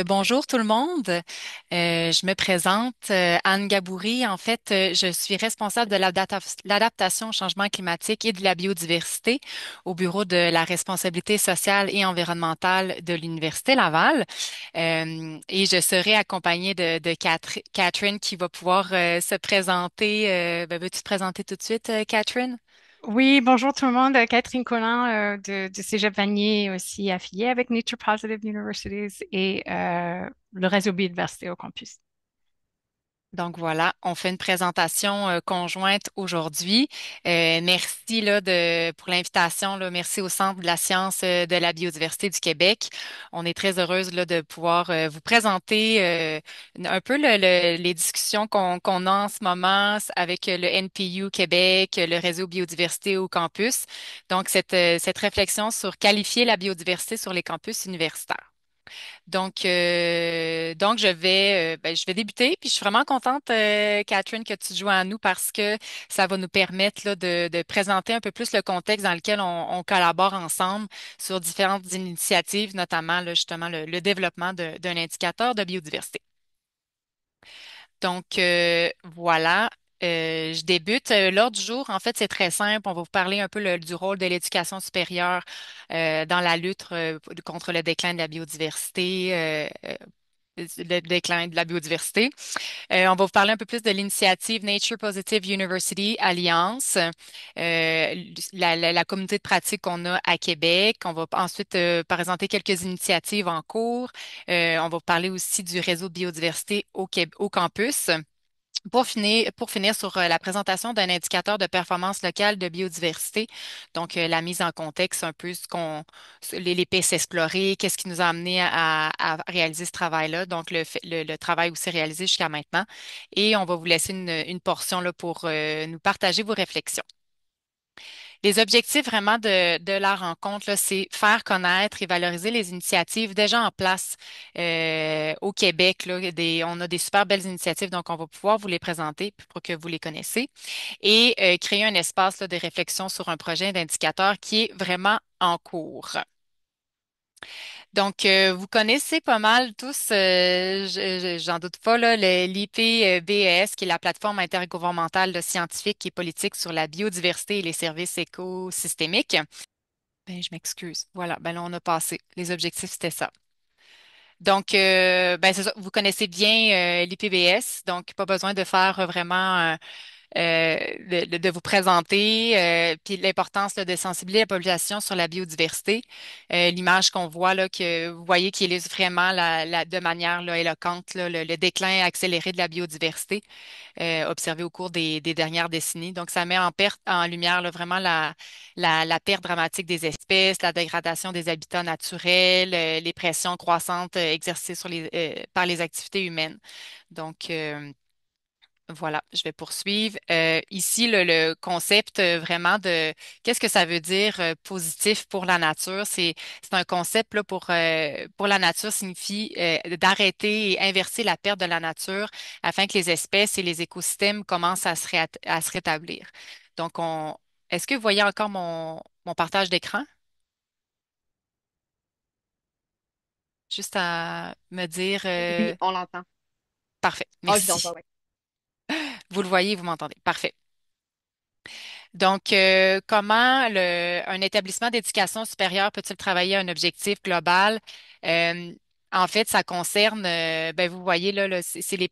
Bonjour tout le monde. Je me présente, Anne Gaboury. En fait, je suis responsable de l'adaptation au changement climatique et de la biodiversité au Bureau de la responsabilité sociale et environnementale de l'Université Laval. Et je serai accompagnée de Catherine qui va pouvoir se présenter. Veux-tu te présenter tout de suite, Catherine? Oui, bonjour tout le monde. Catherine Collin de Cégep Vanier, aussi affiliée avec Nature Positive Universities et le réseau biodiversité au campus. Donc voilà, on fait une présentation conjointe aujourd'hui. Merci pour l'invitation là. Merci au Centre de la science de la biodiversité du Québec. On est très heureuse là, de pouvoir vous présenter un peu les discussions qu'on a en ce moment avec le NPU Québec, le réseau biodiversité au campus. Donc cette réflexion sur qualifier la biodiversité sur les campus universitaires. Donc je vais débuter. Puis je suis vraiment contente, Catherine, que tu joues à nous parce que ça va nous permettre là, de présenter un peu plus le contexte dans lequel on collabore ensemble sur différentes initiatives, notamment là, justement le développement d'un indicateur de biodiversité. Voilà. Je débute. L'ordre du jour, en fait, c'est très simple. On va vous parler un peu du rôle de l'éducation supérieure dans la lutte contre le déclin de la biodiversité, le déclin de la biodiversité. On va vous parler un peu plus de l'initiative Nature Positive University Alliance, la communauté de pratique qu'on a à Québec. On va ensuite présenter quelques initiatives en cours. On va vous parler aussi du réseau de biodiversité au campus. Pour finir sur la présentation d'un indicateur de performance locale de biodiversité, donc la mise en contexte un peu les pistes explorées, qu'est-ce qui nous a amené à réaliser ce travail-là, donc le travail aussi réalisé jusqu'à maintenant. Et on va vous laisser une portion là, pour nous partager vos réflexions. Les objectifs vraiment de la rencontre, là, c'est faire connaître et valoriser les initiatives déjà en place au Québec. Là, on a des super belles initiatives, donc on va pouvoir vous les présenter pour que vous les connaissez et créer un espace là, de réflexion sur un projet d'indicateur qui est vraiment en cours. Vous connaissez pas mal tous, j'en doute pas, là, l'IPBES, qui est la plateforme intergouvernementale de scientifique et politique sur la biodiversité et les services écosystémiques. Ben, je m'excuse. Voilà, ben là, on a passé. Les objectifs, c'était ça. C'est ça. Vous connaissez bien l'IPBS, donc pas besoin de faire vraiment de vous présenter, puis l'importance là, de sensibiliser la population sur la biodiversité. L'image qu'on voit là, que vous voyez qui illustre vraiment de manière là, éloquente là, le déclin accéléré de la biodiversité observé au cours des dernières décennies. Donc, ça met en lumière là, vraiment la perte dramatique des espèces, la dégradation des habitats naturels, les pressions croissantes exercées par les activités humaines. Donc, voilà, je vais poursuivre. Ici, le concept vraiment de qu'est-ce que ça veut dire positif pour la nature, c'est un concept là, pour la nature signifie d'arrêter et inverser la perte de la nature afin que les espèces et les écosystèmes commencent à se rétablir. Donc, est-ce que vous voyez encore mon partage d'écran? Juste à me dire Oui, on l'entend. parfait, Ah, je l'entends, merci. oui. Vous le voyez, vous m'entendez. Parfait. Comment un établissement d'éducation supérieure peut-il travailler à un objectif global? Euh, En fait, ça concerne, vous voyez là, c'est les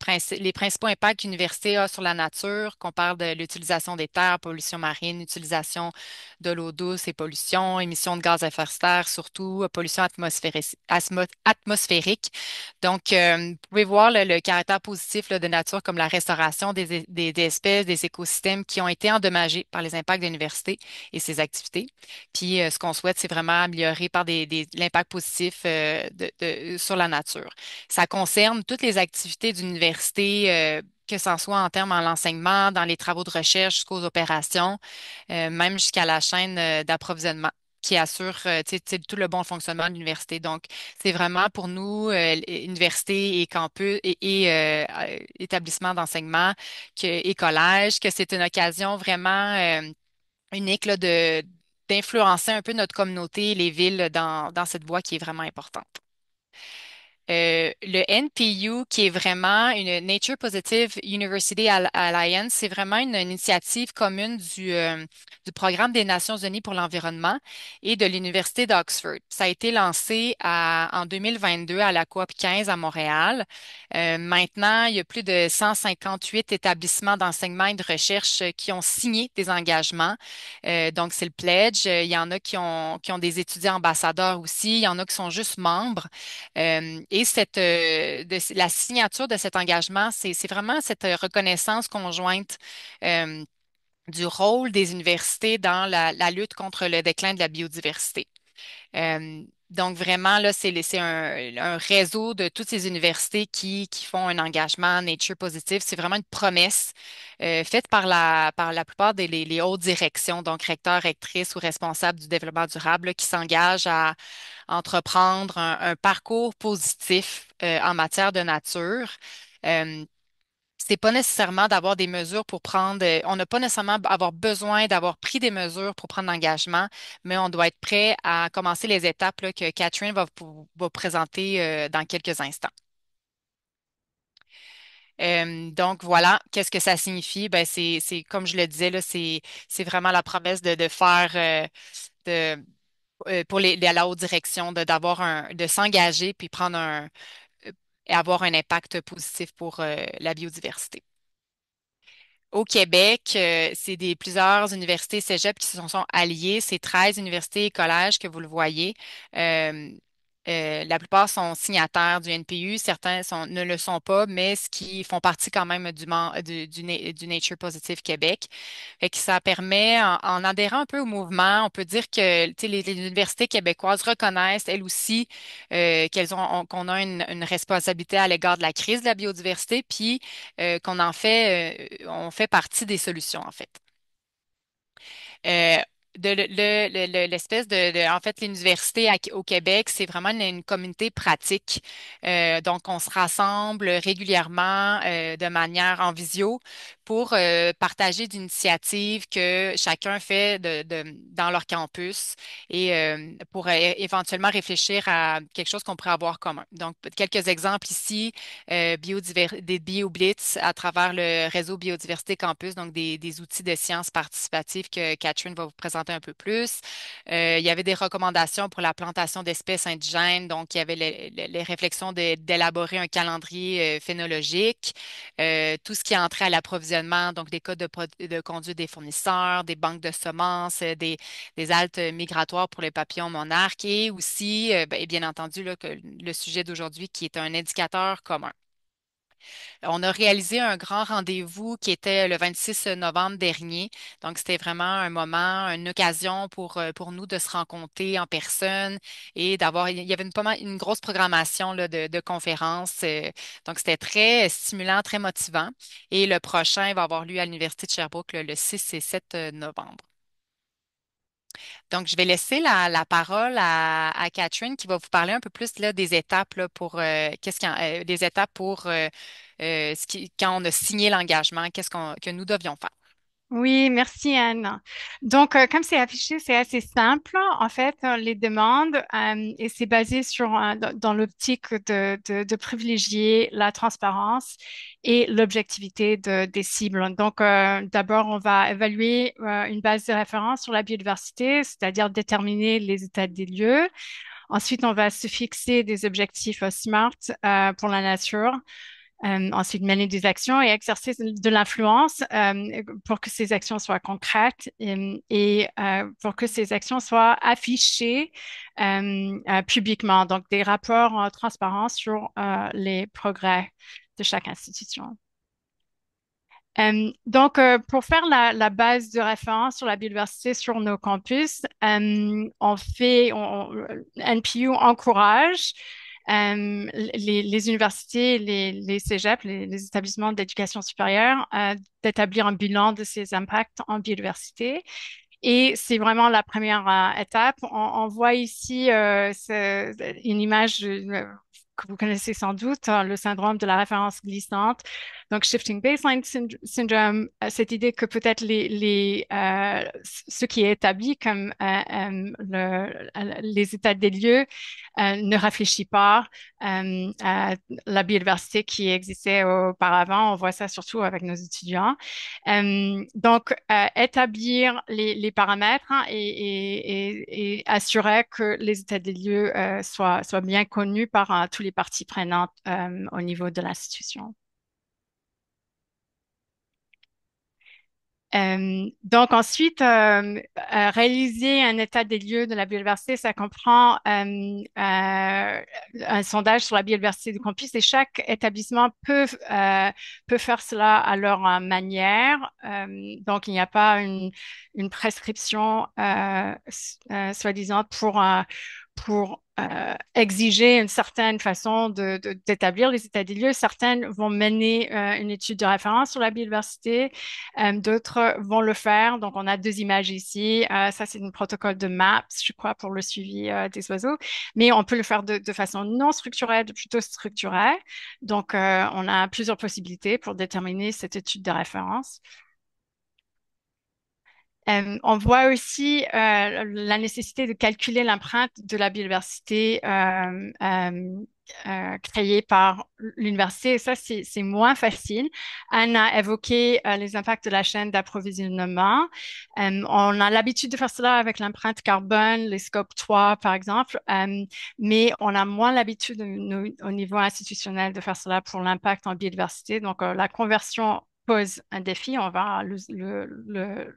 principaux impacts qu'une université a sur la nature, qu'on parle de l'utilisation des terres, pollution marine, utilisation de l'eau douce et pollution, émissions de gaz à effet de serre, surtout pollution atmosphérique. Vous pouvez voir le caractère positif là, de nature comme la restauration des espèces, des écosystèmes qui ont été endommagés par les impacts de l'université et ses activités. Puis, ce qu'on souhaite, c'est vraiment améliorer par l'impact positif sur la nature. Ça concerne toutes les activités d'université, que ce soit en termes de l'enseignement, dans les travaux de recherche jusqu'aux opérations, même jusqu'à la chaîne d'approvisionnement qui assure tu sais, tout le bon fonctionnement de l'université. Donc, c'est vraiment pour nous, université et campus et établissements d'enseignement et collèges, que c'est une occasion vraiment unique là, d'influencer un peu notre communauté et les villes dans cette voie qui est vraiment importante. le NPU, qui est vraiment une Nature Positive University Alliance, c'est vraiment une initiative commune du Programme des Nations Unies pour l'environnement et de l'Université d'Oxford. Ça a été lancé en 2022 à la COP 15 à Montréal. Maintenant, il y a plus de 158 établissements d'enseignement et de recherche qui ont signé des engagements. Donc, c'est le pledge. Il y en a qui ont des étudiants ambassadeurs aussi. Il y en a qui sont juste membres. Et la signature de cet engagement, c'est vraiment cette reconnaissance conjointe du rôle des universités dans la lutte contre le déclin de la biodiversité. Donc vraiment, là, c'est un réseau de toutes ces universités qui font un engagement nature positive. C'est vraiment une promesse faite par la plupart des les hautes directions, donc recteurs, rectrices ou responsables du développement durable, là, qui s'engagent à entreprendre un parcours positif en matière de nature. Euh, c'est pas nécessairement d'avoir des mesures pour prendre, on n'a pas nécessairement avoir besoin d'avoir pris des mesures pour prendre l'engagement, mais on doit être prêt à commencer les étapes là, que Catherine va présenter dans quelques instants. Donc voilà, qu'est-ce que ça signifie? Ben, comme je le disais, là, c'est vraiment la promesse de faire de, pour la haute direction, de s'engager puis et avoir un impact positif pour la biodiversité. Au Québec, c'est plusieurs universités cégep qui sont alliées. C'est 13 universités et collèges que vous le voyez. Euh, la plupart sont signataires du NPU, ne le sont pas, mais ce qui font partie quand même du Nature Positive Québec. Fait que ça permet, en adhérant un peu au mouvement, on peut dire que tu sais, les universités québécoises reconnaissent elles aussi qu'on a une responsabilité à l'égard de la crise de la biodiversité, puis on fait partie des solutions en fait. Euh, L'espèce en fait, l'université au Québec, c'est vraiment une communauté pratique. Donc, on se rassemble régulièrement de manière en visio pour partager d'initiatives que chacun fait dans leur campus et pour éventuellement réfléchir à quelque chose qu'on pourrait avoir commun. Donc, quelques exemples ici, des BioBlitz à travers le réseau Biodiversité Campus, donc des outils de sciences participatives que Catherine va vous présenter un peu plus. Il y avait des recommandations pour la plantation d'espèces indigènes, donc il y avait les réflexions d'élaborer un calendrier phénologique, tout ce qui est entré à l'approvisionnement, donc des codes de conduite des fournisseurs, des banques de semences, des haltes migratoires pour les papillons monarques et aussi, et bien entendu, là, que le sujet d'aujourd'hui qui est un indicateur commun. On a réalisé un grand rendez-vous qui était le 26 novembre dernier. Donc, c'était vraiment un moment, une occasion pour nous de se rencontrer en personne et il y avait une grosse programmation là, de conférences. Donc, c'était très stimulant, très motivant. Et le prochain va avoir lieu à l'Université de Sherbrooke le 6 et 7 novembre. Donc, je vais laisser la parole à Catherine qui va vous parler un peu plus là, des étapes là, pour des étapes pour quand on a signé l'engagement, que nous devions faire. Oui, merci Anne. Donc, comme c'est affiché, c'est assez simple. En fait, les demandes, et c'est basé dans l'optique de privilégier la transparence et l'objectivité des cibles. Donc, d'abord, on va évaluer une base de référence sur la biodiversité, c'est-à-dire déterminer les états des lieux. Ensuite, on va se fixer des objectifs SMART pour la nature. Ensuite, mener des actions et exercer de l'influence pour que ces actions soient concrètes et pour que ces actions soient affichées publiquement. Donc, des rapports transparents sur les progrès de chaque institution. Pour faire la base de référence sur la biodiversité sur nos campus, NPU encourage les universités, les cégeps, les établissements d'éducation supérieure, d'établir un bilan de ces impacts en biodiversité. Et c'est vraiment la première étape. On voit ici une image que vous connaissez sans doute, le syndrome de la référence glissante. Donc, shifting baseline syndrome, cette idée que peut-être ce qui est établi comme les états des lieux ne réfléchit pas à la biodiversité qui existait auparavant. On voit ça surtout avec nos étudiants. Établir les paramètres hein, et assurer que les états des lieux soient bien connus par tous les parties prenantes au niveau de l'institution. Donc ensuite, réaliser un état des lieux de la biodiversité, ça comprend un sondage sur la biodiversité du campus et chaque établissement peut faire cela à leur manière. Donc il n'y a pas une prescription soi-disant pour exiger une certaine façon d'établir les états des lieux. Certaines vont mener une étude de référence sur la biodiversité, d'autres vont le faire. Donc, on a deux images ici. Ça, c'est un protocole de MAPS, je crois, pour le suivi des oiseaux. Mais on peut le faire de façon non structurée, plutôt structurée. Donc, on a plusieurs possibilités pour déterminer cette étude de référence. On voit aussi la nécessité de calculer l'empreinte de la biodiversité créée par l'université. Et ça, c'est moins facile. Anne a évoqué les impacts de la chaîne d'approvisionnement. On a l'habitude de faire cela avec l'empreinte carbone, les scopes 3, par exemple, mais on a moins l'habitude au niveau institutionnel de faire cela pour l'impact en biodiversité. Donc, la conversion pose un défi, on va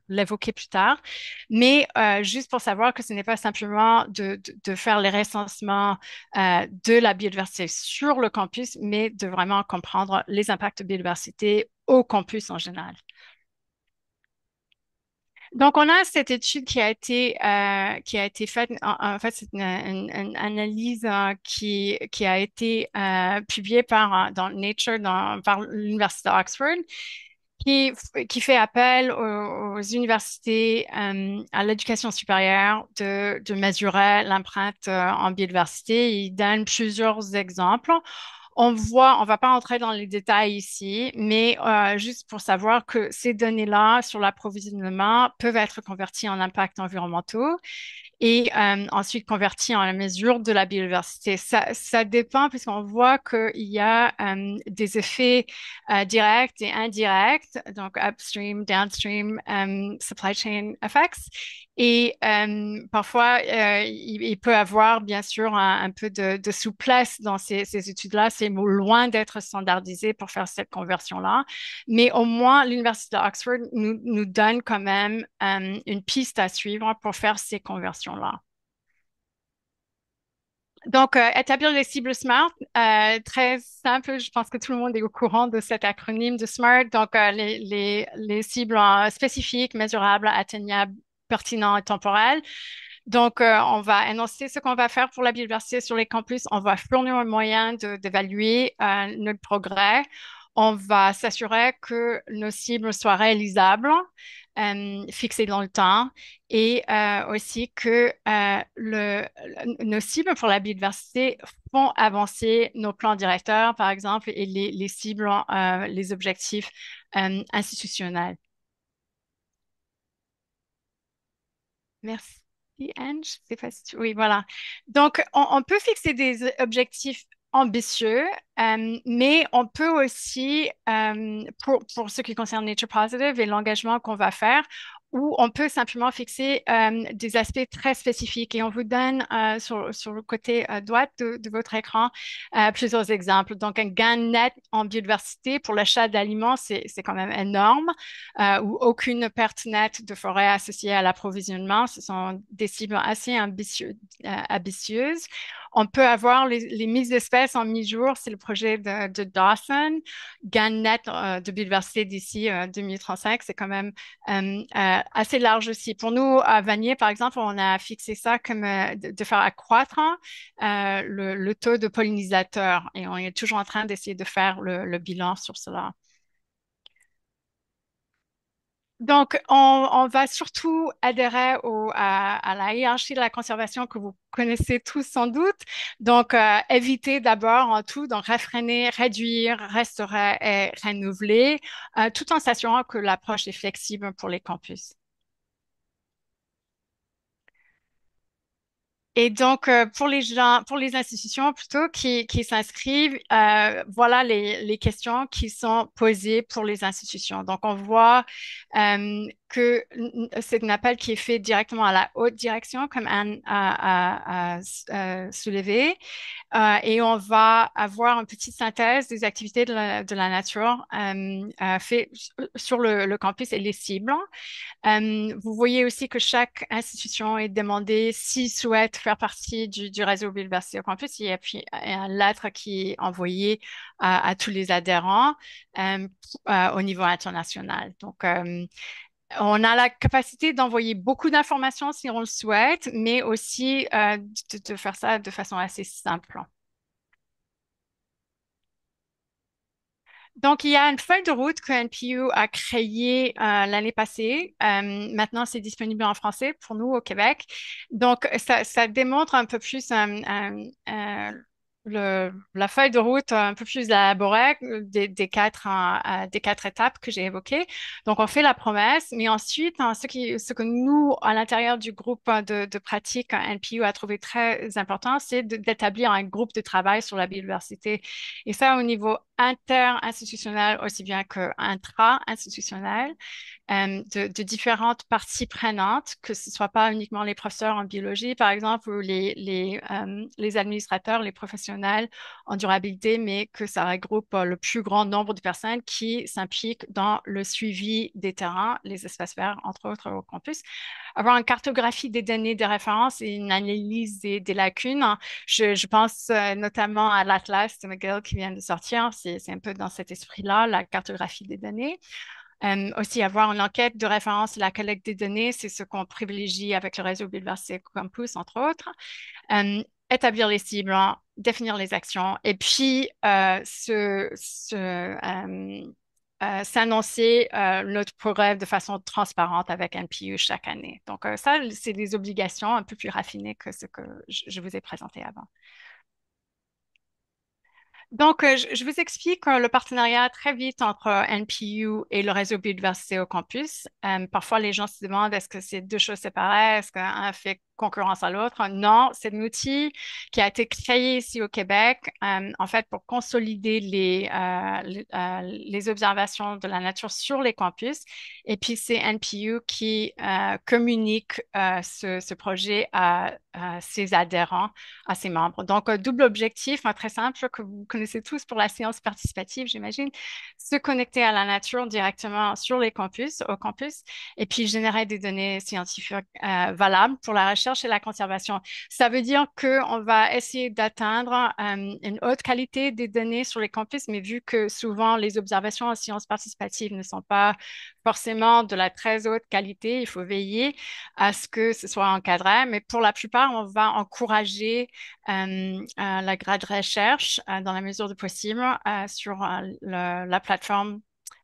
l'évoquer plus tard, mais juste pour savoir que ce n'est pas simplement de faire les recensements de la biodiversité sur le campus, mais de vraiment comprendre les impacts de biodiversité au campus en général. Donc, on a cette étude qui a été faite. En fait, c'est une analyse qui a été publiée dans Nature, par l'Université d'Oxford, qui, qui fait appel aux universités, à l'éducation supérieure de mesurer l'empreinte en biodiversité. Il donne plusieurs exemples. On va pas entrer dans les détails ici, mais juste pour savoir que ces données-là sur l'approvisionnement peuvent être converties en impacts environnementaux et ensuite converti en la mesure de la biodiversité. Ça dépend puisqu'on voit qu'il y a des effets directs et indirects, donc upstream, downstream, supply chain effects. Et parfois, il peut avoir bien sûr un peu de souplesse dans ces études-là. C'est loin d'être standardisé pour faire cette conversion-là. Mais au moins, l'Université d'Oxford nous donne quand même une piste à suivre pour faire ces conversions-là. Donc, établir les cibles SMART, très simple. Je pense que tout le monde est au courant de cet acronyme de SMART. Donc, les cibles spécifiques, mesurables, atteignables, pertinentes et temporelles. Donc, on va énoncer ce qu'on va faire pour la biodiversité sur les campus. On va fournir un moyen d'évaluer notre progrès. On va s'assurer que nos cibles soient réalisables, fixées dans le temps, et aussi que nos cibles pour la biodiversité font avancer nos plans directeurs, par exemple, et les cibles, les objectifs institutionnels. Merci, Ange. C'est facile. Oui, voilà. Donc, on peut fixer des objectifs ambitieux, mais on peut aussi, pour ce qui concerne Nature Positive et l'engagement qu'on va faire, ou on peut simplement fixer des aspects très spécifiques. Et on vous donne sur le côté droit de votre écran plusieurs exemples. Donc, un gain net en biodiversité pour l'achat d'aliments, c'est quand même énorme ou aucune perte nette de forêt associée à l'approvisionnement. Ce sont des cibles assez ambitieuses. On peut avoir les mises d'espèces en mi-jour, c'est le projet de Dawson. Gain net de biodiversité d'ici 2035, c'est quand même assez large aussi. Pour nous, à Vanier, par exemple, on a fixé ça comme de faire accroître le taux de pollinisateurs et on est toujours en train d'essayer de faire le bilan sur cela. Donc, on va surtout adhérer à la hiérarchie de la conservation que vous connaissez tous sans doute. Donc, éviter d'abord en tout, donc réfréner, réduire, restaurer et renouveler, tout en s'assurant que l'approche est flexible pour les campus. Et donc, pour les gens, pour les institutions plutôt qui s'inscrivent, voilà les questions qui sont posées pour les institutions. Donc, on voit que c'est un appel qui est fait directement à la haute direction, comme Anne a soulevé. Et on va avoir une petite synthèse des activités de la nature fait sur le campus et les cibles. Vous voyez aussi que chaque institution est demandée s'il souhaite faire partie du réseau Biodiversité au campus. Il y a puis un lettre qui est envoyée à tous les adhérents euh, au niveau international. Donc, on a la capacité d'envoyer beaucoup d'informations si on le souhaite, mais aussi de faire ça de façon assez simple. Donc, il y a une feuille de route que NPU a créée l'année passée. Maintenant, c'est disponible en français pour nous au Québec. Donc, ça démontre un peu plus la feuille de route un peu plus élaborée des quatre étapes que j'ai évoquées. Donc, on fait la promesse, mais ensuite, hein, ce que nous, à l'intérieur du groupe de pratique NPU a trouvé très important, c'est d'établir un groupe de travail sur la biodiversité. Et ça, au niveau inter-institutionnel aussi bien que intra-institutionnel, de différentes parties prenantes, que ce soit pas uniquement les professeurs en biologie, par exemple, ou les administrateurs, les professionnels en durabilité, mais que ça regroupe le plus grand nombre de personnes qui s'impliquent dans le suivi des terrains, les espaces verts, entre autres, au campus. Avoir une cartographie des données de référence et une analyse des lacunes. Je pense notamment à l'Atlas de McGill qui vient de sortir. C'est un peu dans cet esprit-là, la cartographie des données. Aussi, avoir une enquête de référence, la collecte des données, c'est ce qu'on privilégie avec le réseau Biodiversité Campus, entre autres. Établir les cibles, hein, définir les actions, et puis s'annoncer notre progrès de façon transparente avec NPU chaque année. Donc, ça, c'est des obligations un peu plus raffinées que ce que je vous ai présenté avant. Donc, je vous explique le partenariat très vite entre NPU et le réseau biodiversité au campus. Parfois, les gens se demandent est-ce que c'est deux choses séparées, est-ce qu'un fait concurrence à l'autre? Non, c'est un outil qui a été créé ici au Québec, en fait, pour consolider les observations de la nature sur les campus. Et puis, c'est NPU qui communique ce projet à ses adhérents à ses membres. Donc, double objectif, très simple, que vous connaissez tous pour la science participative, j'imagine, se connecter à la nature directement sur les campus, au campus, et puis générer des données scientifiques valables pour la recherche et la conservation. Ça veut dire qu'on va essayer d'atteindre une haute qualité des données sur les campus, mais vu que souvent les observations en sciences participatives ne sont pas forcément de la très haute qualité, il faut veiller à ce que ce soit encadré, mais pour la plupart, on va encourager la grade recherche dans la mesure du possible sur la plateforme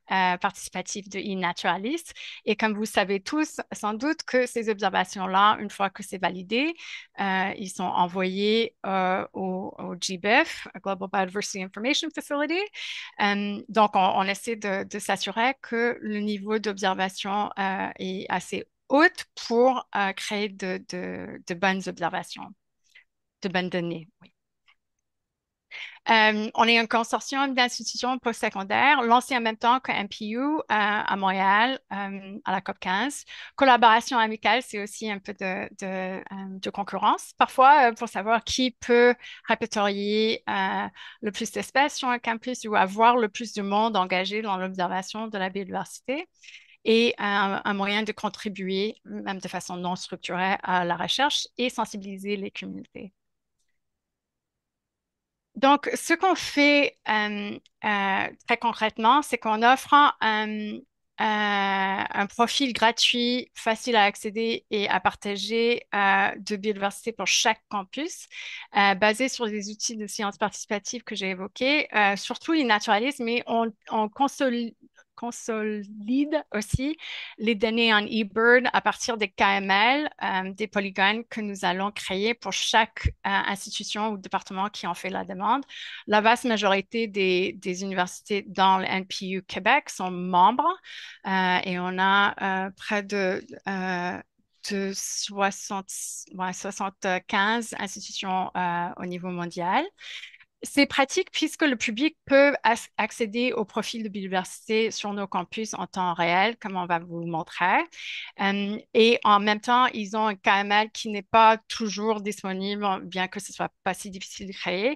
participative de eNaturalist. Et comme vous savez tous, sans doute que ces observations-là, une fois que c'est validé, ils sont envoyés au GBIF, Global Biodiversity Information Facility. Donc, on essaie de s'assurer que le niveau d'observation est assez haute pour créer de bonnes observations, de bonnes données. Oui. On est un consortium d'institutions postsecondaires lancé en même temps que MPU à Montréal, à la COP 15. Collaboration amicale, c'est aussi un peu de concurrence, parfois pour savoir qui peut répertorier le plus d'espèces sur un campus ou avoir le plus de monde engagé dans l'observation de la biodiversité et un moyen de contribuer, même de façon non structurée, à la recherche et sensibiliser les communautés. Donc, ce qu'on fait très concrètement, c'est qu'on offre un profil gratuit, facile à accéder et à partager de biodiversité pour chaque campus, basé sur les outils de sciences participatives que j'ai évoqués, surtout les naturalistes, mais on consolide aussi les données en eBird à partir des KML, des polygones que nous allons créer pour chaque institution ou département qui en fait la demande. La vaste majorité des universités dans le NPU Québec sont membres et on a près de 60, ouais, 75 institutions au niveau mondial. C'est pratique puisque le public peut accéder au profil de biodiversité sur nos campus en temps réel, comme on va vous le montrer. Et en même temps, ils ont un KML qui n'est pas toujours disponible, bien que ce soit pas si difficile de créer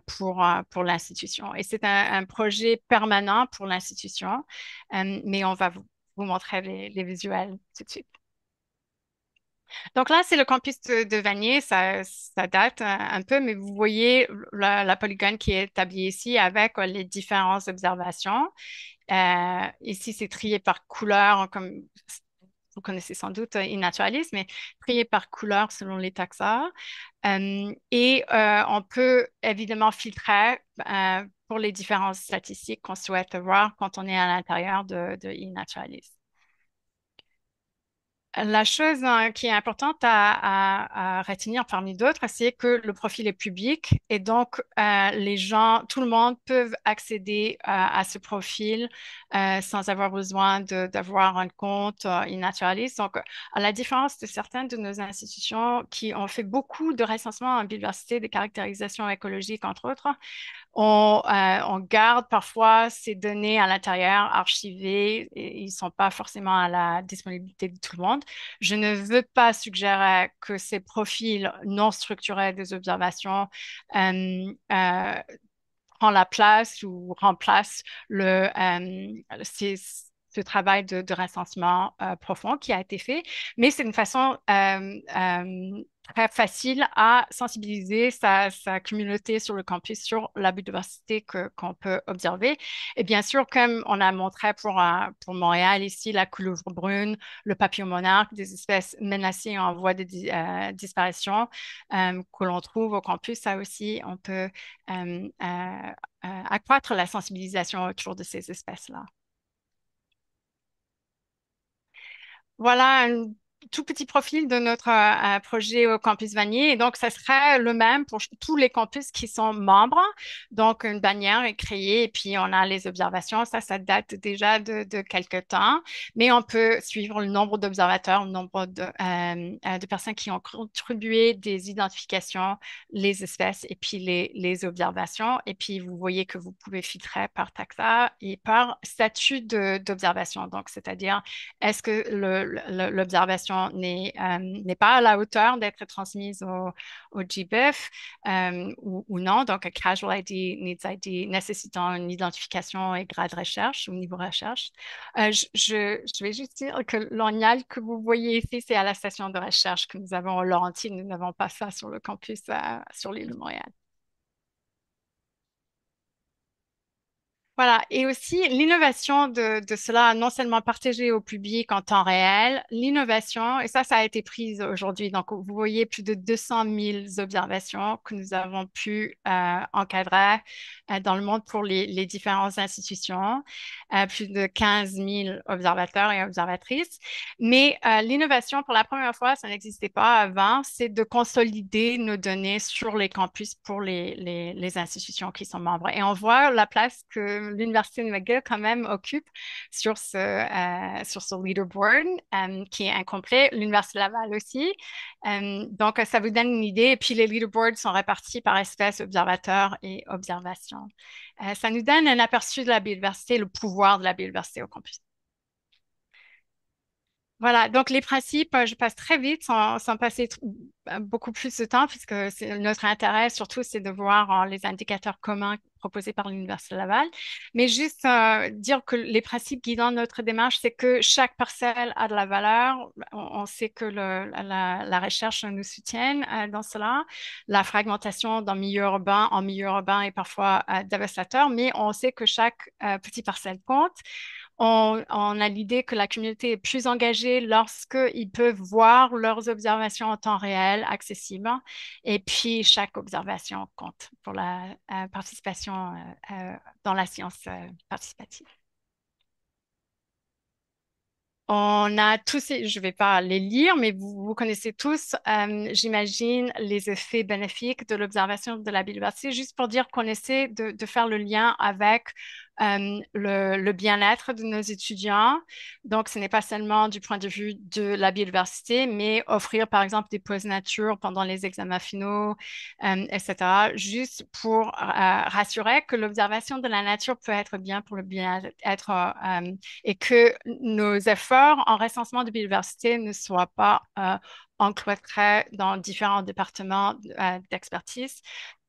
pour l'institution. Et c'est un projet permanent pour l'institution, mais on va vous montrer les visuels tout de suite. Donc là, c'est le campus de Vanier. Ça date un peu, mais vous voyez la polygone qui est établie ici avec les différentes observations. Ici, c'est trié par couleur, comme vous connaissez sans doute e-naturalist, mais trié par couleur selon les taxa. Et on peut évidemment filtrer pour les différentes statistiques qu'on souhaite voir quand on est à l'intérieur de e-naturalist. La chose qui est importante à retenir parmi d'autres, c'est que le profil est public et donc les gens, tout le monde peut accéder à ce profil sans avoir besoin d'avoir un compte e-naturalist. Donc, à la différence de certaines de nos institutions qui ont fait beaucoup de recensements en biodiversité, de caractérisation écologique, entre autres, on garde parfois ces données à l'intérieur, archivées, et ils ne sont pas forcément à la disponibilité de tout le monde. Je ne veux pas suggérer que ces profils non structurés des observations prend la place ou remplace ce travail de recensement profond qui a été fait, mais c'est une façon très facile à sensibiliser sa communauté sur le campus sur la biodiversité qu'on peut observer. Et bien sûr, comme on a montré pour Montréal ici, la couleuvre brune, le papillon monarque, des espèces menacées en voie de disparition que l'on trouve au campus, ça aussi, on peut accroître la sensibilisation autour de ces espèces-là. Voilà un tout petit profil de notre projet au campus Vanier. Et donc, ça serait le même pour tous les campus qui sont membres. Donc, une bannière est créée et puis on a les observations. Ça date déjà de quelques temps. Mais on peut suivre le nombre d'observateurs, le nombre de personnes qui ont contribué des identifications, les espèces et puis les observations. Et puis, vous voyez que vous pouvez filtrer par taxa et par statut d'observation. Donc, c'est-à-dire est-ce que l'observation n'est pas à la hauteur d'être transmise au GBIF ou non? Donc, un Casual ID, Needs ID nécessitant une identification et grade de recherche ou niveau recherche. Je vais juste dire que l'ONIAL que vous voyez ici, c'est à la station de recherche que nous avons au Laurentides. Nous n'avons pas ça sur le campus sur l'île de Montréal. Voilà, et aussi l'innovation de cela, non seulement partagé au public en temps réel, l'innovation, et ça a été prise aujourd'hui. Donc, vous voyez plus de 200 000 observations que nous avons pu encadrer dans le monde pour les différentes institutions, plus de 15 000 observateurs et observatrices. Mais l'innovation, pour la première fois, ça n'existait pas avant, c'est de consolider nos données sur les campus pour les institutions qui sont membres. Et on voit la place que l'Université de McGill quand même occupe sur ce leaderboard qui est incomplet. L'Université Laval aussi. Donc, ça vous donne une idée. Et puis, les leaderboards sont répartis par espèces, observateurs et observations. Ça nous donne un aperçu de la biodiversité, le pouvoir de la biodiversité au campus. Voilà, donc les principes, je passe très vite sans passer beaucoup plus de temps, puisque notre intérêt surtout, c'est de voir les indicateurs communs proposés par l'Université Laval. Mais juste dire que les principes guidant notre démarche, c'est que chaque parcelle a de la valeur. On sait que la recherche nous soutient dans cela. La fragmentation en milieu urbain est parfois dévastateur, mais on sait que chaque petit parcelle compte. On a l'idée que la communauté est plus engagée lorsqu'ils peuvent voir leurs observations en temps réel, accessibles. Et puis, chaque observation compte pour la participation dans la science participative. On a tous, je ne vais pas les lire, mais vous connaissez tous, j'imagine, les effets bénéfiques de l'observation de la biodiversité, juste pour dire qu'on essaie de faire le lien avec le bien-être de nos étudiants. Donc, ce n'est pas seulement du point de vue de la biodiversité, mais offrir, par exemple, des pauses nature pendant les examens finaux, etc., juste pour rassurer que l'observation de la nature peut être bien pour le bien-être et que nos efforts en recensement de biodiversité ne soient pas encloîtrés dans différents départements d'expertise.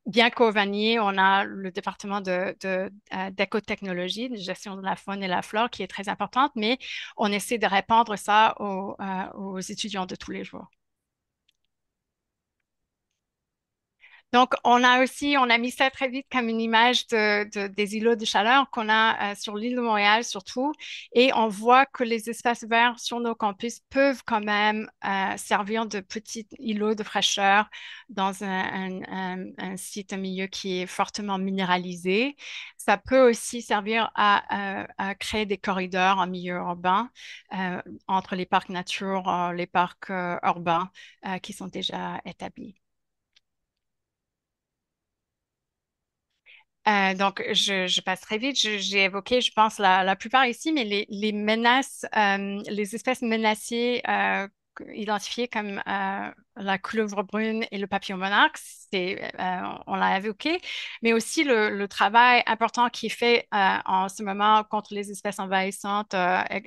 Bien qu'au Vanier, on a le département d'écotechnologie, de gestion de la faune et la flore, qui est très importante, mais on essaie de répandre ça aux étudiants de tous les jours. Donc, on a mis ça très vite comme une image des îlots de chaleur qu'on a sur l'île de Montréal surtout. Et on voit que les espaces verts sur nos campus peuvent quand même servir de petits îlots de fraîcheur dans un site, un milieu qui est fortement minéralisé. Ça peut aussi servir à créer des corridors en milieu urbain entre les parcs nature, les parcs urbains qui sont déjà établis. Donc, je passe très vite. J'ai évoqué, je pense, la plupart ici, mais les menaces, les espèces menacées identifiées comme la couleuvre brune et le papillon monarque, on l'a évoqué, mais aussi le travail important qui est fait en ce moment contre les espèces envahissantes,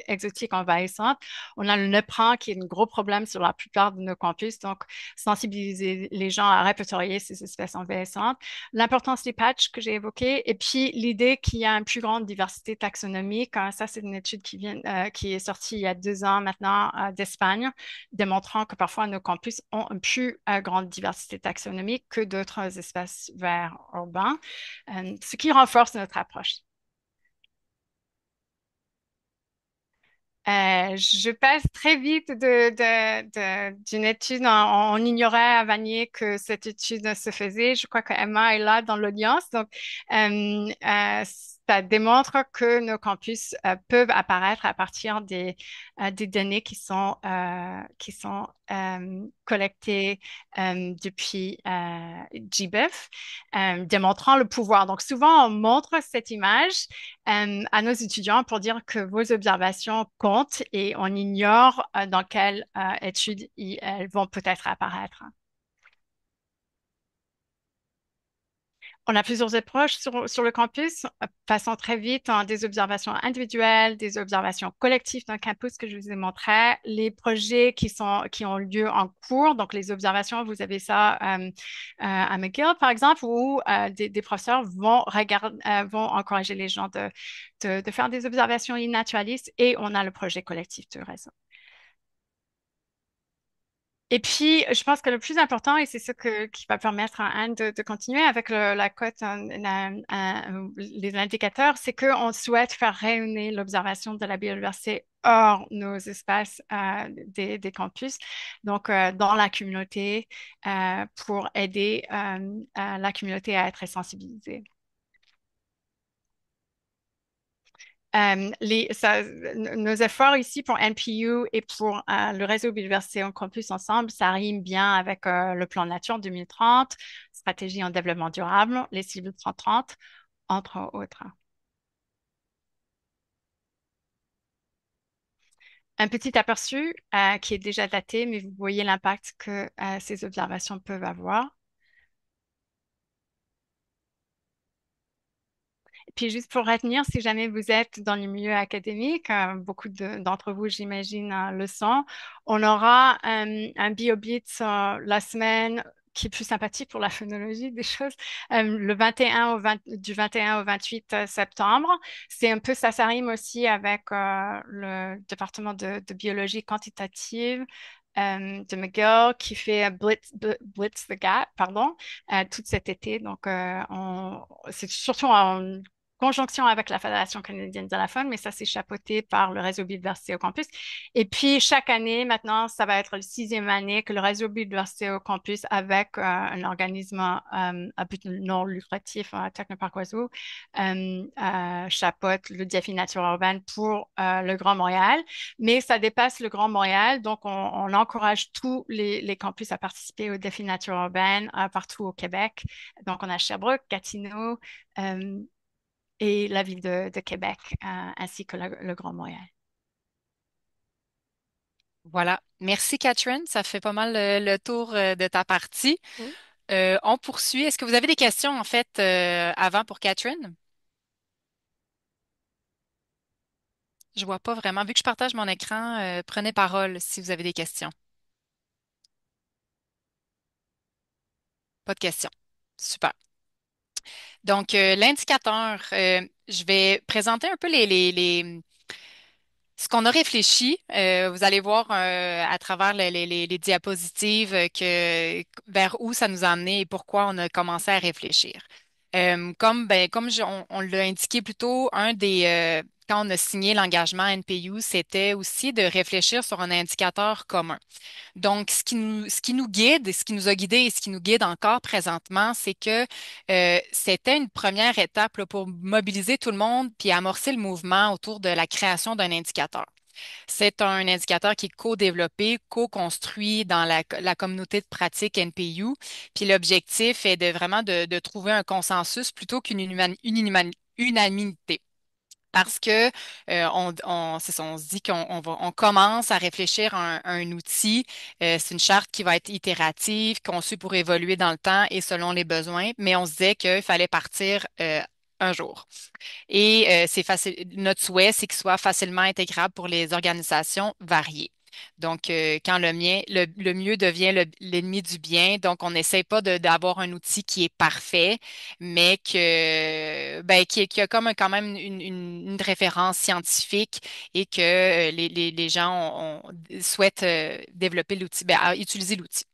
exotiques envahissantes. On a le nopran qui est un gros problème sur la plupart de nos campus, donc sensibiliser les gens à répertorier ces espèces envahissantes, l'importance des patchs que j'ai évoqués, et puis l'idée qu'il y a une plus grande diversité taxonomique. Ça, c'est une étude qui est sortie il y a 2 ans maintenant d'Espagne, démontrant que parfois nos campus ont une plus grande diversité taxonomique que d'autres espaces verts urbains, ce qui renforce notre approche. Je passe très vite d'une étude. On ignorait à Vanier que cette étude se faisait. Je crois que Emma est là dans l'audience. Donc, ça démontre que nos campus peuvent apparaître à partir des données qui sont collectées depuis GBIF, démontrant le pouvoir. Donc, souvent, on montre cette image à nos étudiants pour dire que vos observations comptent et on ignore dans quelles études elles vont peut-être apparaître. On a plusieurs approches sur le campus, passant très vite en des observations individuelles, des observations collectives d'un campus que je vous ai montré, les projets qui ont lieu en cours, donc les observations, vous avez ça à McGill par exemple, où des professeurs vont encourager les gens de faire des observations naturalistes et on a le projet collectif de réseau. Et puis, je pense que le plus important, et c'est ce qui va permettre à Anne de continuer avec la cote, les indicateurs, c'est qu'on souhaite faire rayonner l'observation de la biodiversité hors nos espaces des campus, donc dans la communauté, pour aider la communauté à être sensibilisée. Nos efforts ici pour NPU et pour le réseau Biodiversité en Campus ensemble, ça rime bien avec le plan Nature 2030, stratégie en développement durable, les cibles 30-30, entre autres. Un petit aperçu qui est déjà daté, mais vous voyez l'impact que ces observations peuvent avoir. Puis juste pour retenir, si jamais vous êtes dans le milieu académique, beaucoup d'entre vous, j'imagine, le sont, on aura un BioBlitz la semaine qui est plus sympathique pour la phonologie des choses, le 21 du 21 au 28 septembre. C'est un peu, ça rime aussi avec le département de biologie quantitative de McGill qui fait Blitz the Gap, pardon, tout cet été. Donc, c'est surtout en conjonction avec la Fédération canadienne de la faune, mais ça, c'est chapeauté par le réseau biodiversité au campus. Et puis, chaque année, maintenant, ça va être le sixième année que le réseau biodiversité au campus, avec un organisme à but non lucratif, Technoparc Oiseau, chapeaute le défi nature urbaine pour le Grand Montréal. Mais ça dépasse le Grand Montréal, donc on encourage tous les campus à participer au défi nature urbaine partout au Québec. Donc, on a Sherbrooke, Gatineau, euh, et la ville de Québec, ainsi que le Grand Montréal. Voilà. Merci, Catherine. Ça fait pas mal le tour de ta partie. Oui. On poursuit. Est-ce que vous avez des questions, en fait, avant pour Catherine? Je vois pas vraiment. Vu que je partage mon écran, prenez parole si vous avez des questions. Pas de questions. Super. Donc, l'indicateur, je vais présenter un peu ce qu'on a réfléchi. Vous allez voir à travers les diapositives vers où ça nous a amené et pourquoi on a commencé à réfléchir. On l'a indiqué plus tôt, quand on a signé l'engagement NPU, c'était aussi de réfléchir sur un indicateur commun. Donc, ce qui nous guide, ce qui nous a guidés et ce qui nous guide encore présentement, c'est que c'était une première étape là, pour mobiliser tout le monde puis amorcer le mouvement autour de la création d'un indicateur. C'est un indicateur qui est co-développé, co-construit dans la communauté de pratique NPU. Puis l'objectif est de vraiment de trouver un consensus plutôt unanimité. Parce que c'est ça, on se dit on commence à réfléchir à un outil. C'est une charte qui va être itérative, conçue pour évoluer dans le temps et selon les besoins, mais on se disait qu'il fallait partir un jour. Et c'est facile. Notre souhait, c'est qu'il soit facilement intégrable pour les organisations variées. Donc, quand le mieux devient l'ennemi du bien, donc on n'essaie pas d'avoir un outil qui est parfait, mais qui a comme quand même une référence scientifique et que les gens souhaitent développer l'outil, utiliser l'outil.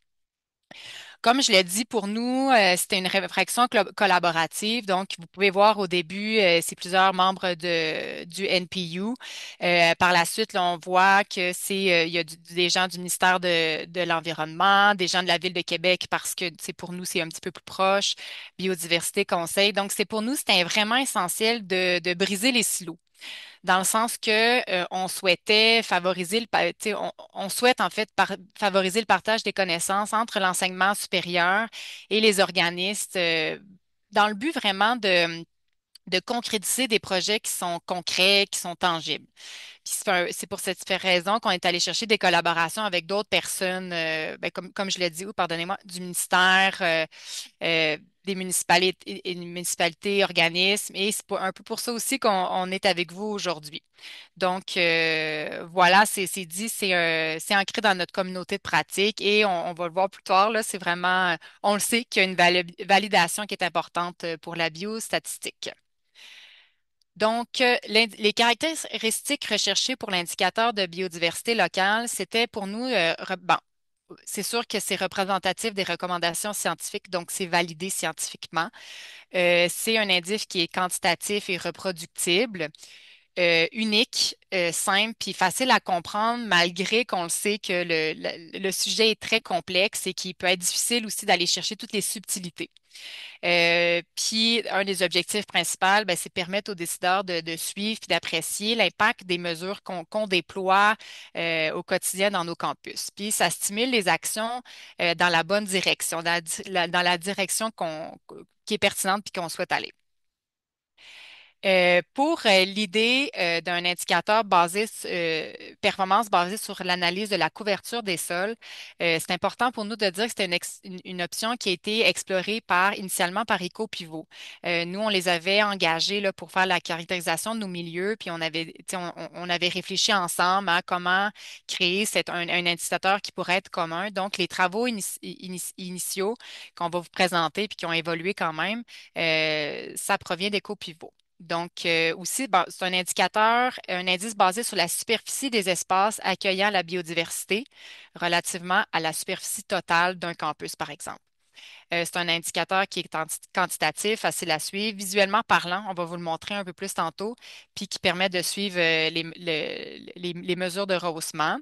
Comme je l'ai dit, pour nous, c'était une réflexion collaborative. Donc, vous pouvez voir au début, c'est plusieurs membres du NPU. Par la suite, là, on voit que il y a des gens du ministère de l'Environnement, des gens de la Ville de Québec parce que c'est pour nous, c'est un petit peu plus proche, Biodiversité Conseil. Donc, c'est pour nous, c'était vraiment essentiel de briser les silos dans le sens que on souhaitait favoriser tu sais, on souhaite en fait favoriser le partage des connaissances entre l'enseignement supérieur et les organismes dans le but vraiment de concrétiser des projets qui sont concrets, qui sont tangibles. Puis c'est pour cette raison qu'on est allé chercher des collaborations avec d'autres personnes, comme je l'ai dit, ou pardonnez-moi, du ministère, euh, des municipalités, organismes, et c'est un peu pour ça aussi qu'on est avec vous aujourd'hui. Donc, voilà, c'est dit, c'est ancré dans notre communauté de pratique et on va le voir plus tard, là, c'est vraiment, on le sait qu'il y a une validation qui est importante pour la biostatistique. Donc, les caractéristiques recherchées pour l'indicateur de biodiversité locale, c'était pour nous, bon, c'est sûr que c'est représentatif des recommandations scientifiques, donc c'est validé scientifiquement. C'est un indice qui est quantitatif et reproductible, unique, simple, puis facile à comprendre, malgré qu'on le sait que le sujet est très complexe et qu'il peut être difficile aussi d'aller chercher toutes les subtilités. Puis, un des objectifs principaux, ben, c'est permettre aux décideurs de suivre et d'apprécier l'impact des mesures qu'on déploie au quotidien dans nos campus. Puis, ça stimule les actions dans la bonne direction, dans la direction qui est pertinente puis qu'on souhaite aller. Pour l'idée d'un indicateur performance basée sur l'analyse de la couverture des sols, c'est important pour nous de dire que c'était une option qui a été explorée initialement par EcoPivot. Nous, on les avait engagés là, pour faire la caractérisation de nos milieux, puis tu sais, on avait réfléchi ensemble à comment créer un indicateur qui pourrait être commun. Donc, les travaux initiaux qu'on va vous présenter puis qui ont évolué quand même, ça provient d'EcoPivot. Donc, aussi, bon, c'est un indicateur, un indice basé sur la superficie des espaces accueillant la biodiversité relativement à la superficie totale d'un campus, par exemple. C'est un indicateur qui est quantitatif, facile à suivre, visuellement parlant, on va vous le montrer un peu plus tantôt, puis qui permet de suivre les mesures de rehaussement.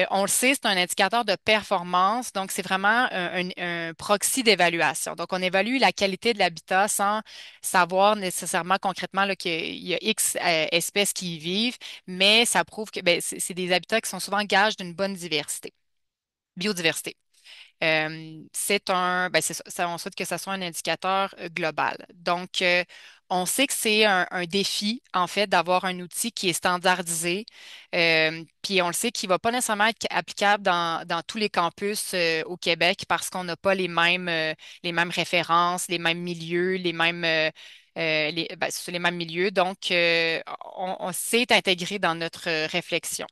On le sait, c'est un indicateur de performance, donc c'est vraiment un proxy d'évaluation. Donc, on évalue la qualité de l'habitat sans savoir nécessairement concrètement là, qu'il y a X espèces qui y vivent, mais ça prouve que ben, c'est des habitats qui sont souvent gages d'une bonne biodiversité. Ben c'est ça, on souhaite que ça soit un indicateur global. Donc, on sait que c'est un défi, en fait, d'avoir un outil qui est standardisé. Puis on le sait qu'il ne va pas nécessairement être applicable dans tous les campus au Québec parce qu'on n'a pas les mêmes références, les mêmes milieux, c'est les mêmes milieux. Donc, on s'est intégré dans notre réflexion.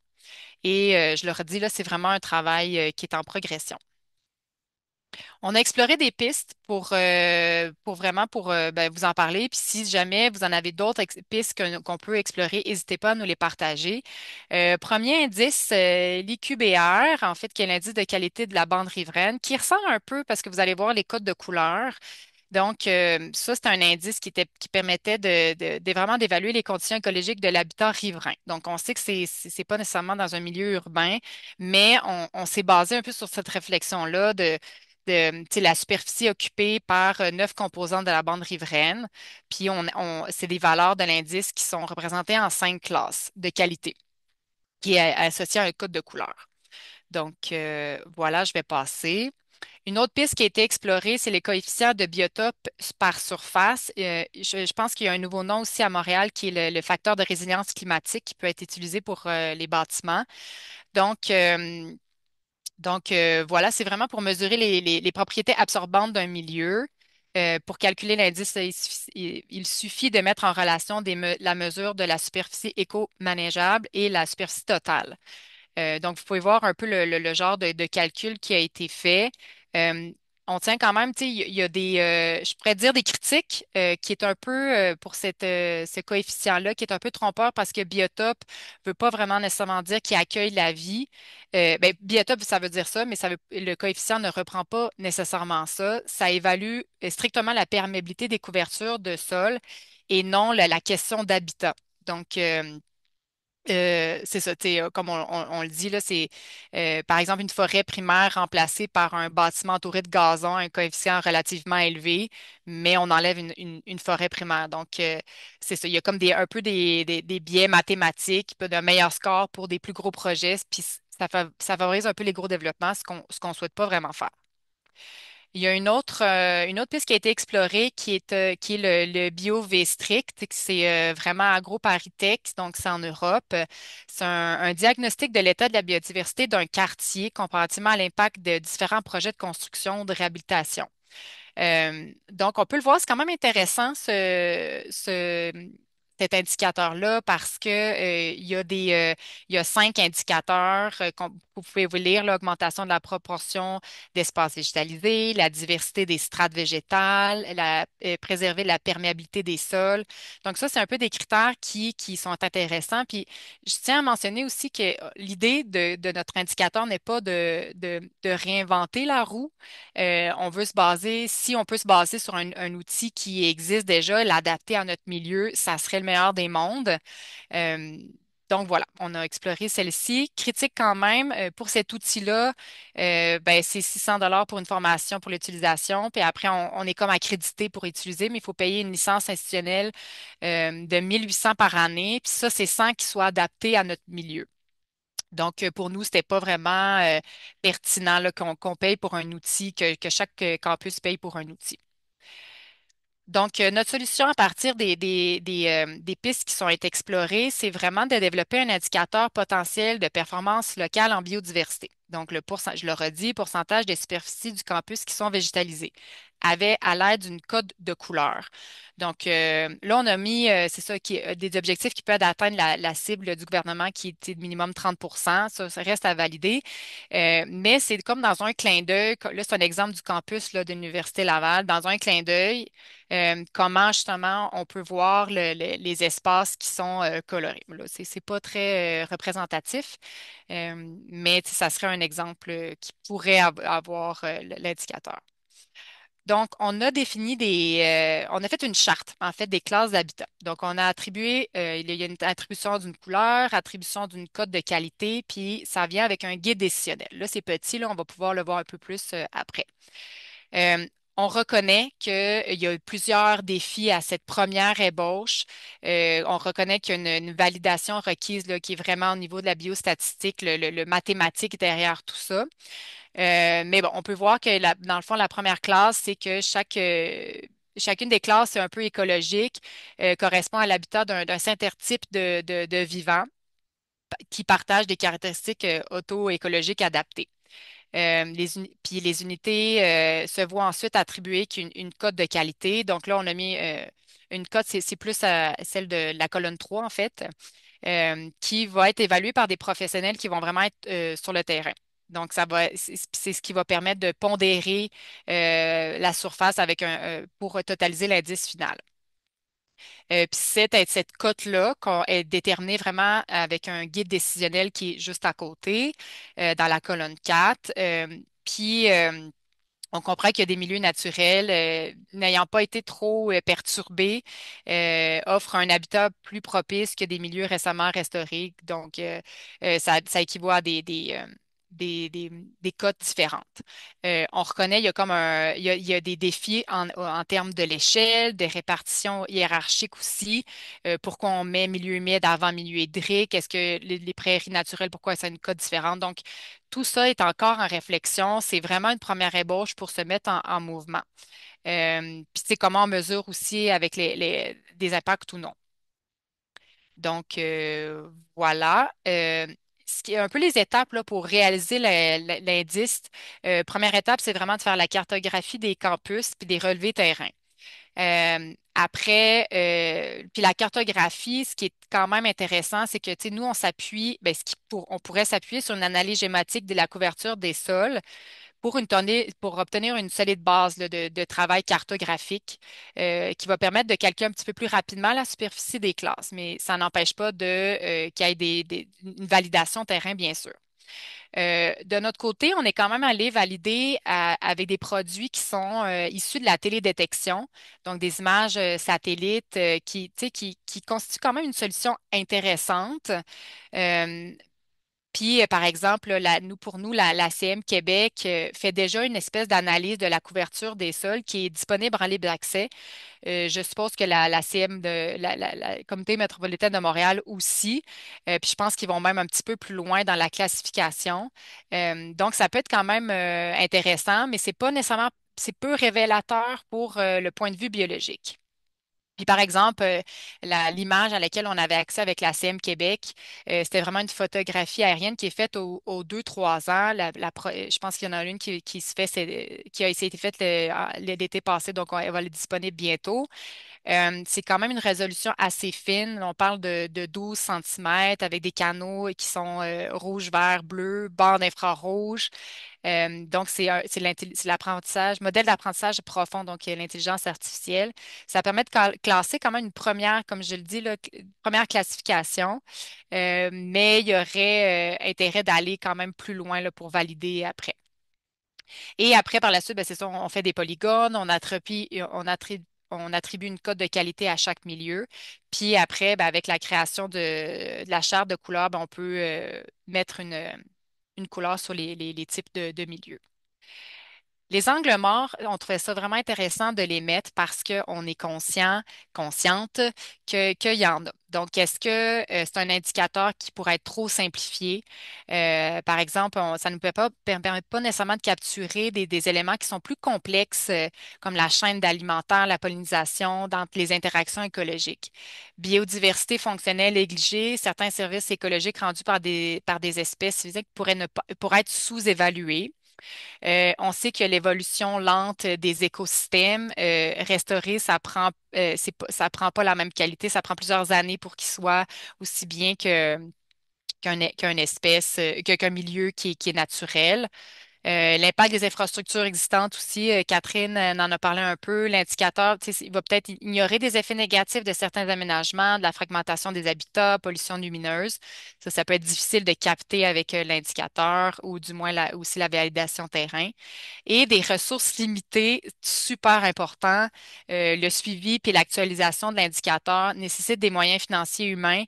Et je le redis, là, c'est vraiment un travail qui est en progression. On a exploré des pistes pour vraiment ben, vous en parler. Puis si jamais vous en avez d'autres pistes qu'on peut explorer, n'hésitez pas à nous les partager. Premier indice, l'IQBR, en fait, qui est l'indice de qualité de la bande riveraine, qui ressemble un peu parce que vous allez voir les codes de couleur. Donc, ça, c'est un indice qui permettait vraiment d'évaluer les conditions écologiques de l'habitat riverain. Donc, on sait que c'est pas nécessairement dans un milieu urbain, mais on s'est basé un peu sur cette réflexion-là tu sais, la superficie occupée par 9 composantes de la bande riveraine. Puis, c'est des valeurs de l'indice qui sont représentées en 5 classes de qualité, qui est associée à un code de couleur. Donc, voilà, je vais passer. Une autre piste qui a été explorée, c'est les coefficients de biotope par surface. Je pense qu'il y a un nouveau nom aussi à Montréal qui est le facteur de résilience climatique qui peut être utilisé pour les bâtiments. Donc, voilà, c'est vraiment pour mesurer les propriétés absorbantes d'un milieu. Pour calculer l'indice, il suffit de mettre en relation la mesure de la superficie éco-manageable et la superficie totale. Donc, vous pouvez voir un peu le genre de calcul qui a été fait. Euh, on tient quand même, tu sais, il y a je pourrais dire des critiques qui est un peu pour ce coefficient-là, qui est un peu trompeur parce que biotope ne veut pas vraiment nécessairement dire qu'il accueille la vie. Ben, biotope, ça veut dire ça, mais le coefficient ne reprend pas nécessairement ça. Ça évalue strictement la perméabilité des couvertures de sol et non la question d'habitat. Donc, c'est ça, tu sais, comme on le dit, là, c'est par exemple une forêt primaire remplacée par un bâtiment entouré de gazon, un coefficient relativement élevé, mais on enlève une forêt primaire. Donc, c'est ça, il y a comme un peu des biais mathématiques, puis d'un meilleur score pour des plus gros projets, puis ça favorise un peu les gros développements, ce qu'on souhaite pas vraiment faire. Il y a une autre piste qui a été explorée qui est le BioV strict. C'est vraiment AgroParisTech, donc c'est en Europe. C'est un diagnostic de l'état de la biodiversité d'un quartier comparativement à l'impact de différents projets de construction ou de réhabilitation. Donc, on peut le voir, c'est quand même intéressant cet indicateur-là parce que il y a 5 indicateurs vous pouvez vous lire, l'augmentation de la proportion d'espaces végétalisés, la diversité des strates végétales, préserver la perméabilité des sols. Donc, ça, c'est un peu des critères qui sont intéressants. Puis, je tiens à mentionner aussi que l'idée de notre indicateur n'est pas de réinventer la roue. Si on peut se baser sur un outil qui existe déjà, l'adapter à notre milieu, ça serait le meilleur des mondes. Euh, donc voilà, on a exploré celle-ci. Critique quand même, pour cet outil-là, ben, c'est 600 pour une formation pour l'utilisation. Puis après, on est comme accrédité pour utiliser, mais il faut payer une licence institutionnelle de 1 800 par année. Puis ça, c'est sans qu'il soit adapté à notre milieu. Donc, pour nous, c'était pas vraiment pertinent là, qu'on paye pour un outil, que chaque campus paye pour un outil. Donc, notre solution à partir des pistes qui sont été explorées, c'est vraiment de développer un indicateur potentiel de performance locale en biodiversité. Donc, je le redis, pourcentage des superficies du campus qui sont végétalisées, à l'aide d'une code de couleur. Donc, là, on a mis, c'est ça, des objectifs qui peuvent atteindre la cible du gouvernement qui était de minimum 30. Ça reste à valider. Mais c'est comme dans un clin d'œil. Là, c'est un exemple du campus là, de l'Université Laval. Dans un clin d'œil, comment justement on peut voir les espaces qui sont colorés. Là, c'est pas très représentatif, mais tu sais, ça serait un exemple qui pourrait avoir l'indicateur. Donc, on a défini on a fait une charte, en fait, des classes d'habitat. Donc, on a attribué, il y a une attribution d'une couleur, attribution d'une cote de qualité, puis ça vient avec un guide décisionnel. Là, c'est petit, là, on va pouvoir le voir un peu plus après. Euh, on reconnaît qu'il y a eu plusieurs défis à cette première ébauche. On reconnaît qu'il y a une validation requise là, qui est vraiment au niveau de la biostatistique, le mathématique derrière tout ça. Mais bon, on peut voir que dans le fond, la première classe, c'est que chacune des classes est un peu écologique, correspond à l'habitat d'un certain type de vivant qui partage des caractéristiques auto-écologiques adaptées. Puis les unités se voient ensuite attribuer une cote de qualité. Donc là, on a mis une cote, c'est plus celle de la colonne 3 en fait, qui va être évaluée par des professionnels qui vont vraiment être sur le terrain. Donc, c'est ce qui va permettre de pondérer la surface pour totaliser l'indice final. Puis cette cote-là est déterminée vraiment avec un guide décisionnel qui est juste à côté, dans la colonne 4. Puis, on comprend qu'il y a des milieux naturels n'ayant pas été trop perturbés, offrent un habitat plus propice que des milieux récemment restaurés. Donc, ça équivaut à des cotes différentes. On reconnaît, il y a des défis en termes de l'échelle, de répartition hiérarchique aussi. Pourquoi on met milieu humide avant milieu hydrique? Est-ce que les prairies naturelles, pourquoi ça a une cote différente? Donc, tout ça est encore en réflexion. C'est vraiment une première ébauche pour se mettre en mouvement. Puis, c'est comment on mesure aussi avec des impacts ou non. Donc, voilà. Ce qui est un peu les étapes là, pour réaliser l'indice. Première étape, c'est vraiment de faire la cartographie des campus puis des relevés terrain. Après, puis la cartographie, ce qui est quand même intéressant, c'est que, tu sais, nous, on s'appuie, ben, on pourrait s'appuyer sur une analyse schématique de la couverture des sols pour obtenir une solide base là, de travail cartographique qui va permettre de calculer un petit peu plus rapidement la superficie des classes. Mais ça n'empêche pas qu'il y ait une validation terrain, bien sûr. De notre côté, on est quand même allé valider avec des produits qui sont issus de la télédétection, donc des images satellites qui constituent quand même une solution intéressante. Euh, Puis, par exemple, là, pour nous, la CM Québec fait déjà une espèce d'analyse de la couverture des sols qui est disponible en libre d'accès. Je suppose que la CM la Communauté métropolitaine de Montréal aussi. Puis je pense qu'ils vont même un petit peu plus loin dans la classification. Donc, ça peut être quand même intéressant, mais c'est pas nécessairement, c'est peu révélateur pour le point de vue biologique. Puis par exemple, l'image à laquelle on avait accès avec la CM Québec, c'était vraiment une photographie aérienne qui est faite aux 2-3 ans. Je pense qu'il y en a une qui se fait, qui a été faite l'été passé, donc elle va être disponible bientôt. C'est quand même une résolution assez fine. On parle de 12 centimètres avec des canaux qui sont rouge, vert, bleu, bande infrarouge. Donc, c'est l'apprentissage, modèle d'apprentissage profond, donc l'intelligence artificielle. Ça permet de classer quand même une première, comme je le dis, là, première classification, mais il y aurait intérêt d'aller quand même plus loin là, pour valider après. Et après, par la suite, ben, c'est ça, on fait des polygones, on attribue une cote de qualité à chaque milieu. Puis après, ben, avec la création de la charte de couleurs, ben, on peut mettre une couleur sur les types de milieux. Les angles morts, on trouvait ça vraiment intéressant de les mettre parce qu'on est consciente qu'il y en a. Donc, est-ce que c'est un indicateur qui pourrait être trop simplifié? Par exemple, ça ne permet pas nécessairement de capturer des éléments qui sont plus complexes, comme la chaîne d'alimentaire, la pollinisation, dans les interactions écologiques. Biodiversité fonctionnelle négligée, certains services écologiques rendus par des espèces physiques pourraient être sous-évalués. On sait que l'évolution lente des écosystèmes, restaurer, ça prend pas la même qualité, ça prend plusieurs années pour qu'il soit aussi bien qu'une espèce, qu'un milieu qui est naturel. L'impact des infrastructures existantes aussi, Catherine en a parlé un peu. L'indicateur, tu sais, il va peut-être ignorer des effets négatifs de certains aménagements, de la fragmentation des habitats, pollution lumineuse. Ça peut être difficile de capter avec l'indicateur ou du moins aussi la validation terrain. Et des ressources limitées, super important. Le suivi puis l'actualisation de l'indicateur nécessite des moyens financiers humains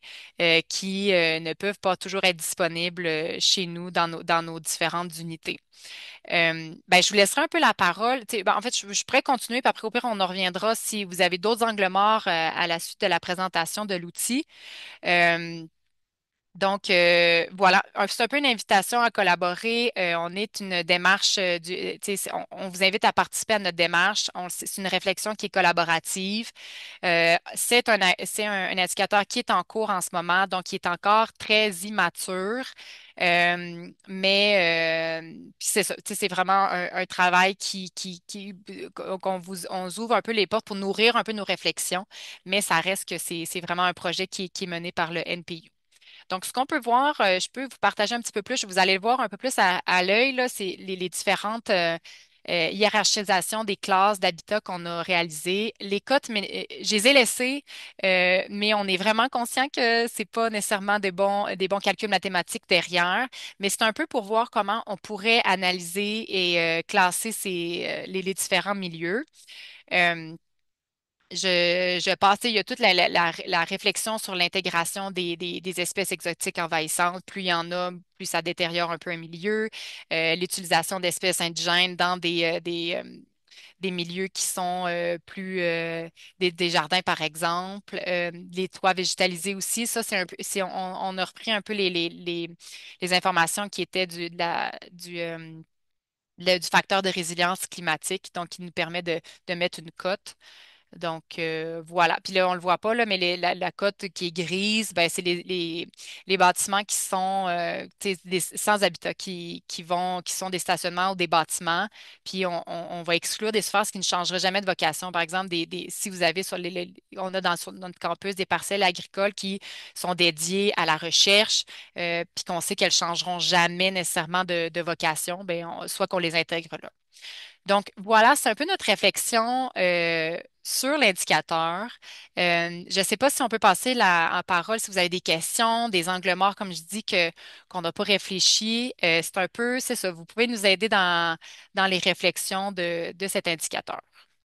qui ne peuvent pas toujours être disponibles chez nous dans nos différentes unités. Ben, je vous laisserai un peu la parole. Ben, en fait, je pourrais continuer, puis après, au pire, on en reviendra si vous avez d'autres angles morts à la suite de la présentation de l'outil. Euh, voilà, c'est un peu une invitation à collaborer. On est une démarche tu sais, on vous invite à participer à notre démarche. C'est une réflexion qui est collaborative. C'est un indicateur qui est en cours en ce moment, donc qui est encore très immature. Puis c'est ça, tu sais, c'est vraiment un travail on vous ouvre un peu les portes pour nourrir un peu nos réflexions, mais ça reste que c'est vraiment un projet qui est mené par le NPU. Donc, ce qu'on peut voir, je peux vous partager un petit peu plus, vous allez le voir un peu plus à l'œil, là, c'est les différentes hiérarchisations des classes d'habitat qu'on a réalisées. Les cotes, mais, je les ai laissées, mais on est vraiment conscient que c'est pas nécessairement des bons calculs mathématiques derrière, mais c'est un peu pour voir comment on pourrait analyser et classer les différents milieux. Euh, je passais, il y a toute la réflexion sur l'intégration des espèces exotiques envahissantes. Plus il y en a, plus ça détériore un peu un milieu. L'utilisation d'espèces indigènes dans des milieux qui sont des jardins, par exemple. Les toits végétalisés aussi, ça, c'est un peu, on a repris un peu les informations qui étaient du facteur de résilience climatique, donc qui nous permet de mettre une cote. Donc, voilà. Puis là, on le voit pas, là, mais la cote qui est grise, ben, c'est les bâtiments qui sont tu sais, sans habitat, qui sont des stationnements ou des bâtiments. Puis on va exclure des surfaces qui ne changeraient jamais de vocation. Par exemple, si vous avez on a sur notre campus des parcelles agricoles qui sont dédiées à la recherche, puis qu'on sait qu'elles changeront jamais nécessairement de vocation, ben, soit qu'on les intègre là. Donc, voilà, c'est un peu notre réflexion sur l'indicateur. Je ne sais pas si on peut passer en parole si vous avez des questions, des angles morts, comme je dis, qu'on n'a pas réfléchi. C'est un peu, c'est ça, vous pouvez nous aider dans les réflexions de cet indicateur.